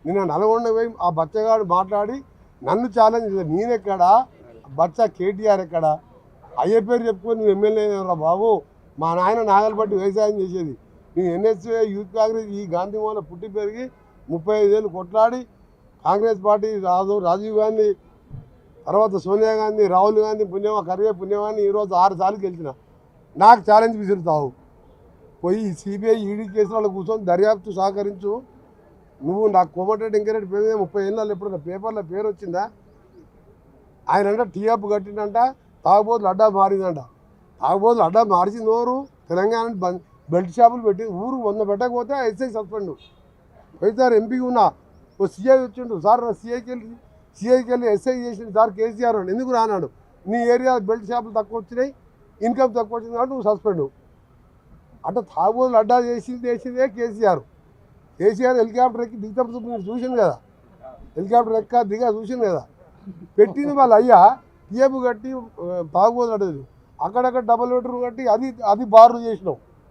నిన్న నల్గొండ పోయి ఆ బచ్చగాడు మాట్లాడి నన్ను ఛాలెంజ్ చేశాడు. నేనెక్కడా, బచ్చ కేటీఆర్ ఎక్కడా, అయ్యే పేరు చెప్పుకొని నువ్వు ఎమ్మెల్యే రా బాబు, మా నాయన నాగలు పట్టి వ్యవసాయం చేసేది, నేను ఎన్ఎస్ఏ యూత్ కాంగ్రెస్ ఈ గాంధీ మోహన్ పుట్టి పెరిగి 35 ఏళ్ళు కొట్లాడి కాంగ్రెస్ పార్టీ రాజీవ్ గాంధీ తర్వాత సోనియా గాంధీ, రాహుల్ గాంధీ పుణ్యమా కరివే పుణ్యమాని ఈరోజు 6 సార్లు గెలిచిన. నాకు ఛాలెంజ్ విసురుతావు. పోయి సిబిఐ ఈడీ కేసులలో కూర్చొని దర్యాప్తు సహకరించు. నువ్వు నాకు కోమటిరెడ్డి వెంకరెడ్డి పేరు 30 ఏళ్ళలో ఎప్పుడైనా పేపర్లో పేరు వచ్చిందా? ఆయన అంటే టీఆప్ కట్టిందంట, తాగుబోతులు అడ్డా మారిందంట. తాగుబోతులు అడ్డా మార్చింది ఎవరు? తెలంగాణ బెల్ట్ షాపులు పెట్టి ఊరు 100 పెట్టకపోతే ఎస్ఐ సస్పెండ్. పోయిసారి ఎంపీకి ఉన్నా ఓ సీఐ వచ్చిండు, సార్ సీఐకి వెళ్ళి ఎస్ఐ చేసిండు సార్ కేసీఆర్ అని. ఎందుకు రానాడు? నీ ఏరియా బెల్ట్ షాపులు తక్కువ వచ్చినాయి, ఇన్కమ్ తక్కువ వచ్చింది కాబట్టి నువ్వు సస్పెండ్. అంటే తాగుబోతులు అడ్డా చేసిందే కేసీఆర్. హెలికాప్టర్ ఎక్కి దిగుతప్పుడు మీరు చూసింది కదా, హెలికాప్టర్ ఎక్క దిగా చూసింది కదా. పెట్టింది వాళ్ళు అయ్యా టీఎఫ్ కట్టి తాగుబోతులు అడ్డది, అక్కడక్కడ డబల్ బెడ్రూమ్ కట్టి అది బార్లు చేసినావు.